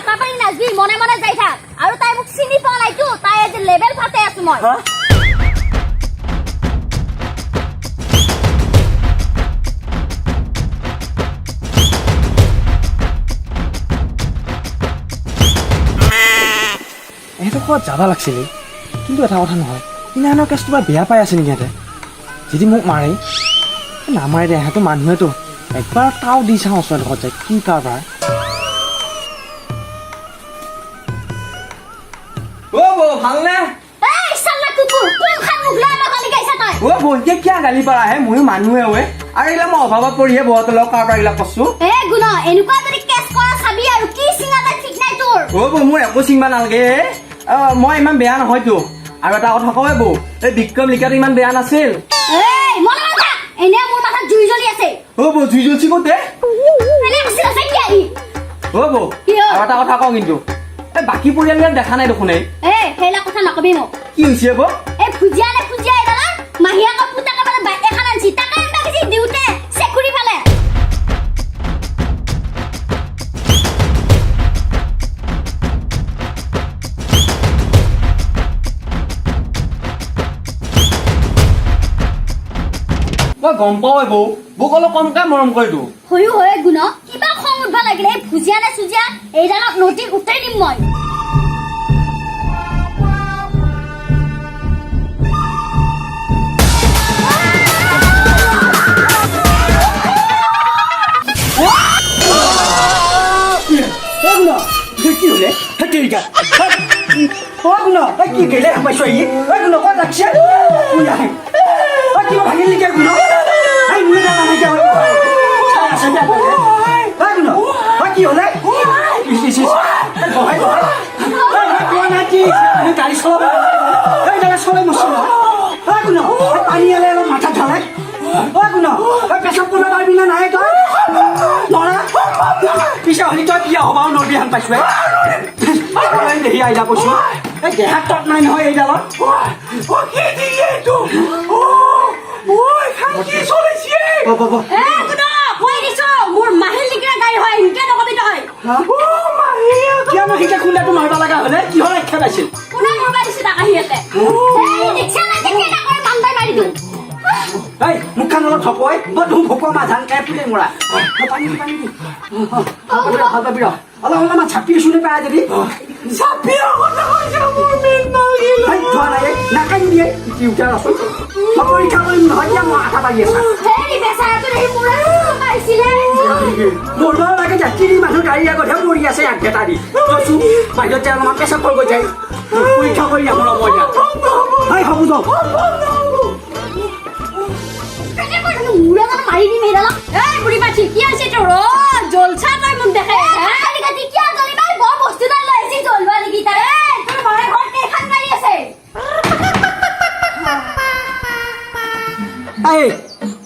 হাতা পাৰি নাচবি মনে মনে যাই থাক আৰু তাই মোক চিনি পোৱা নাইতো তাই আজি লেভেল ফাটে আছো মই এহেঁতে ক'ৰবাত যাব লাগিছিলে কিন্তু এটা কথা নহয় ইনানৰ কেছ কিবা বেয়া পাই আছে নেকি সিহঁতে যদি মোক মাৰে নামাৰে দে এহেঁতো মানুহেতো একবাৰ তাও দি চাওঁ ওচৰত ঘৰত যায় কি কাৰবাৰ ভালনে গালি পাৰা হে ময়ো মানুহে হয় আৰু এইবিলাক মই অভাৱত পৰিহে বহুত লগ কাৰবাৰ এইবিলাক কৈছো মোৰ একো চিন্তা নালাগে মই ইমান বেয়া নহয়তো আৰু এটা কথা কয় বৌ এই বিক্ৰম লিখাটো ইমান বেয়া নাছিল জুই জ্বলিছে ক'তে বৌ আৰু এটা কথা কওঁ কিন্তু এই বাকী পৰিয়ালবিলাক দেখা নাই দেখোন সেইবিলাক কথা নকবি মোক কি হৈছে বৌ ফুজিয়া এডালা মাহীয়েকৰ পুতাকে মানে বাইক এখন আনছি তাকে বেছি দিওঁতে চেকুৰি ফালে মই গম পাওঁ বৌ বৌক অলপ কমকে মৰম কৰি দিওঁ হয়ো হয় গুণ কিবা খং উঠবা লাগিলে এই ভুজিয়া নে চুজিয়া এইডালক নদীত উঠাই দিম মই কি হলে কি গেলে পাইছো ক'ত লাগছে কিবা ভাঙিল নেকি কি হলে গাড়ী চলাই মচল পানী আলে অলপ মাথা ঢালে পেচাব কৰিব পাৰিবি না নাই তই নৰা পিছে হলি তই বিয়া হবাও নদী হান পাইছো দেহি আহিলা কৈছো এই দেহাত তত নাই নহয় এইডালত মোৰ মাহিল লিখিৰা গাড়ী হয় ইনকে নকবি তই কিয়নো শিকা খুন্দাটো মাৰিব লগা হলে কিহৰ আখ্যা পাইছিল কোনে মৰবা দিছে তাক আহি ইয়াতে ৰিক্সা লাগে কেইটা কৰি বান্ধাই মাৰি দিওঁ মুখখন অলপ থপই ধুম ভোকৰ মাধান কাই ফুলে মৰা পানী পানী অলপ অলপমান চাপি শুনে পাই যদি যোৱা নাই নাকাই দিয়ে উঠাৰ আছো পৰীক্ষা কৰিম নহয় এতিয়া মই আঠা পাৰি আছা মোৰ লাগে যাত্ৰী মানুহ গাড়ী আগতহে মৰি আছে এক ভেটা দি কৈছো বাহিৰত যায় অলপমান পেচাব কৰিব যায় পৰীক্ষা কৰি আহোঁ মই হ'ব যাওক মাৰি দিম এইডালক বুঢ়ী পাঠি কি আছে তোৰ জলচা তই মোক দেখে কিয় জ্বলিবা বৰ বস্তু এটা লৈ আহিছি জ্বলবা নেকি তাই তোৰ ঘৰে ঘৰত কেইখন গাড়ী আছে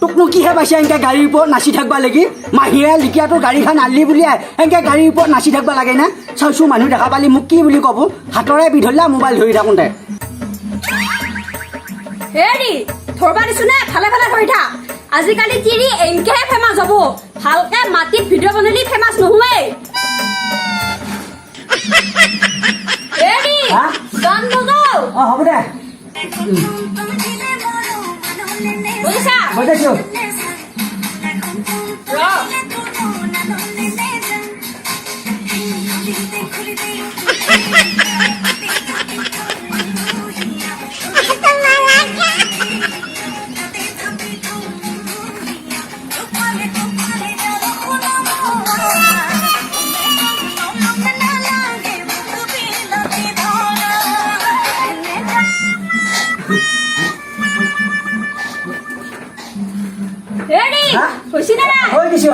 তোকনো কিহে পাইছে এনেকে গাড়ীৰ ওপৰত নাচি থাকবা লাগি মাহীয়ে লিকিয়াটোৰ গাড়ীখন আনলি বুলি এনেকে গাড়ীৰ ওপৰত নাচি থাকবা লাগে না চাইছো মানুহ দেখা পালি মোক কি বুলি ক'ব হাতৰে বিধলিয়া মোবাইল ধৰি থাকোঁতে হেৰি ধৰবা দিছো নে ভালে ভালে ধৰি থাক আজিকালি তিৰি এনেকেহে ফেমাছ হ'ব ভালকে মাটিত ভিডিঅ' বনালি ফেমাছ নহয় হেৰি গান বজাও হ'ব দে বুজিছা বুজাইছো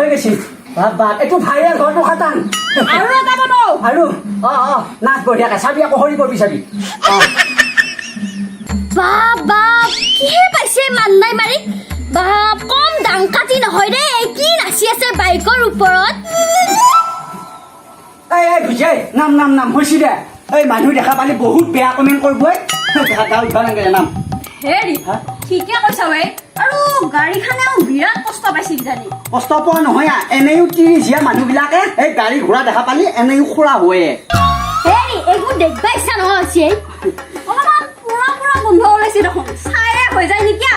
হৈ গৈছে এইটো ভাইৰেল ঘৰটো খাটাং আৰু নাচ বঢ়িয়াকে চাবি আকৌ সৰি পৰিবি চাবি বাপ বাপ কিহে পাইছে মান নাই মাৰি বাপ কম দাং কাটি নহয় দে কি নাচি আছে বাইকৰ ওপৰত বুজাই নাম নাম নাম হৈছে দে এই মানুহ দেখা পালে বহুত বেয়া কমেণ্ট কৰিব নাম হেৰি ঠিকে কৈছা ঐ আৰু গাড়ীখনেও বিৰাট কষ্ট পাইছিল জানি কষ্ট পোৱা নহয় এনেও তিৰিজিয়া মানুহবিলাকে এই গাড়ী ঘোঁৰা দেখা পালি এনেও খুৰা হয়ে হেৰি এইবোৰ দেখবা ইচ্ছা নহয় হৈছে অলপমান পুৰা পুৰা গোন্ধ ওলাইছে দেখোন চায়ে হৈ যায় নেকি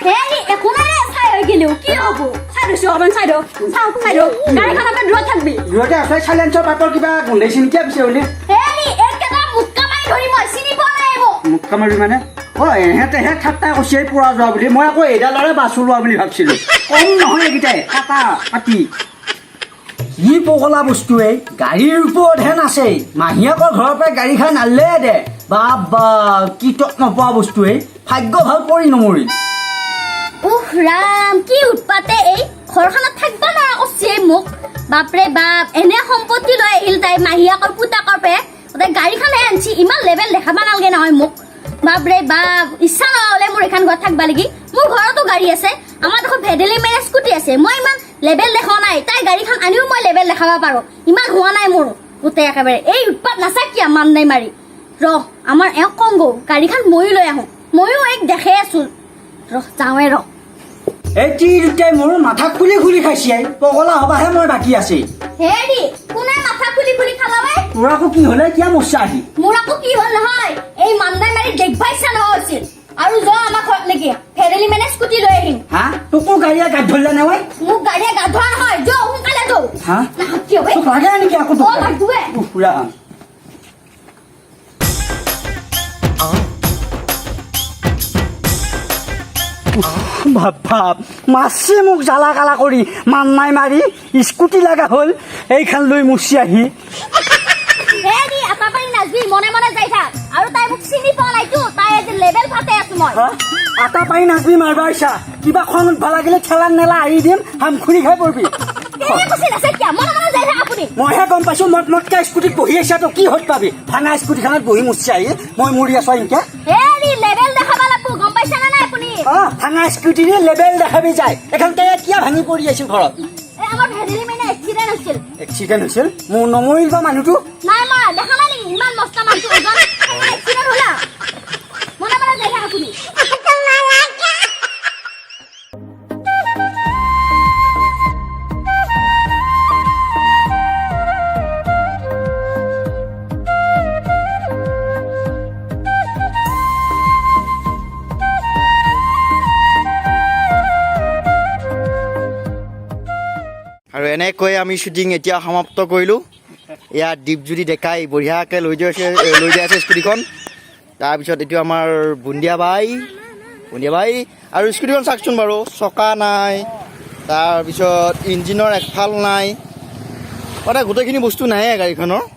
হেৰি একো নাই চাই হৈ গেলেও কি হ'ব চাই দিছো অকণমান চাই দিওঁ গাড়ীখনৰ পৰা দূৰত থাকবি দূৰতে আছে চাইলেঞ্চৰ পাইপৰ কিবা গোন্ধাইছে নেকি পিছে বুলি হেৰি এইকেইটা মুক্কা মাৰি ধৰি মই চিনি পোৱা নাই মোক মুক্কা মাৰি মানে এহেঁতেহে ঠাট্টা কৈছে পুৰা যোৱা বুলি মই আকৌ এইডালৰে বাছো লোৱা বুলি ভাবিছিলোঁ কম নহয় এইকেইটাই কাটা কাটি কি পগলা বস্তুৱে গাড়ীৰ ওপৰতহে নাচে মাহীয়েকৰ ঘৰৰ পৰা গাড়ীখন আনিলে দে বাবা কি তত নপোৱা বস্তুৱে ভাগ্য ভাল পৰি নমৰি উহ ৰাম কি উৎপাতে এই ঘৰখনত থাকিব নোৱাৰা কৈছে মোক বাপৰে বাপ এনে সম্পত্তি লৈ আহিল তাই মাহীয়েকৰ পুতাকৰ পে তাই গাড়ীখনহে আনছি ইমান লেভেল দেখাব নালাগে নহয় মোক বাপৰে বাপ ইচ্ছা নহ'লে মোৰ এখন ঘৰত থাকিব লাগি মোৰ ঘৰতো গাড়ী আছে আমাৰ দেখোন ভেডেলি মেৰে স্কুটি আছে মই ইমান লেভেল দেখা নাই তাই গাড়ীখন আনিও মই লেভেল দেখাব পাৰোঁ ইমান হোৱা নাই মোৰ গোটেই একেবাৰে এই উৎপাত নাচাক কিয় মান নাই মাৰি আমাৰ এওঁ কম গৌ গাড়ীখন ময়ো লৈ আহোঁ ময়ো এক দেখে আছোঁ যাওঁৱে এই তিৰিটাই মোৰ মাথা খুলি খুলি খাইছে পগলা হবাহে মই বাকী আছে হেৰি কোনে মাথা খুলি খুলি খালাৱে তোৰ আকৌ কি হ'লে কিয় মচ্ছা আহি মোৰ আকৌ কি হ'ল নহয় এই মান্দাই মাৰি দেখবা ইচ্ছা নহৈছিল আৰু য আমাৰ ঘৰত নেকি ফেৰেলি মানে স্কুটি লৈ আহিম হা তোকো গাড়ীয়ে গাত ধৰিলে নে ঐ মোক গাড়ীয়ে গা ধোৱা নহয় য সোনকালে যৌ হা কিয় বে তোক লাগে নেকি আকৌ অ লাগদুৱে পুৰা ভাব ভাব মাছে মোক জ্বালা কালা কৰি মান্নাই মাৰি স্কুটি লগা হ'ল এইখন লৈ মুচি আহি হেৰি এটা পাৰি নাচবি মনে মনে যাই থাক আৰু তাই মোক চিনি পোৱা নাইতো তাই আজি লেভেল ফাটে আছো মই আটা পাৰি নাচবি মাৰবা ইচ্ছা কিবা খন উঠবা লাগিলে ঠেলা নেলা আহি দিম হাম খুৰি খাই পৰবি মইহে গম পাইছো মতকে স্কুটিত বহি আছা তো কি হত পাবি ভাঙা স্কুটিখনত বহি মুচি আহি মই মৰি আছো এনেকে ভাঙা স্কুটিৰে লেবেল দেখাবি যায় এখন তাই কিয় ভাঙি পৰি আছো ঘৰত এক্সিডেণ্ট হৈছিল মোৰ নমৰিল বা মানুহটো আৰু এনেকৈ আমি শ্বুটিং এতিয়া সমাপ্ত কৰিলোঁ ইয়াত দীপজ্যোতি ডেকাই বঢ়িয়াকৈ লৈ যাই আছে স্কুটিখন তাৰপিছত এইটো আমাৰ বুন্দিয়া বাই আৰু স্কুটিখন চাওকচোন বাৰু চকা নাই তাৰপিছত ইঞ্জিনৰ একফাল নাই মানে গোটেইখিনি বস্তু নাহে গাড়ীখনৰ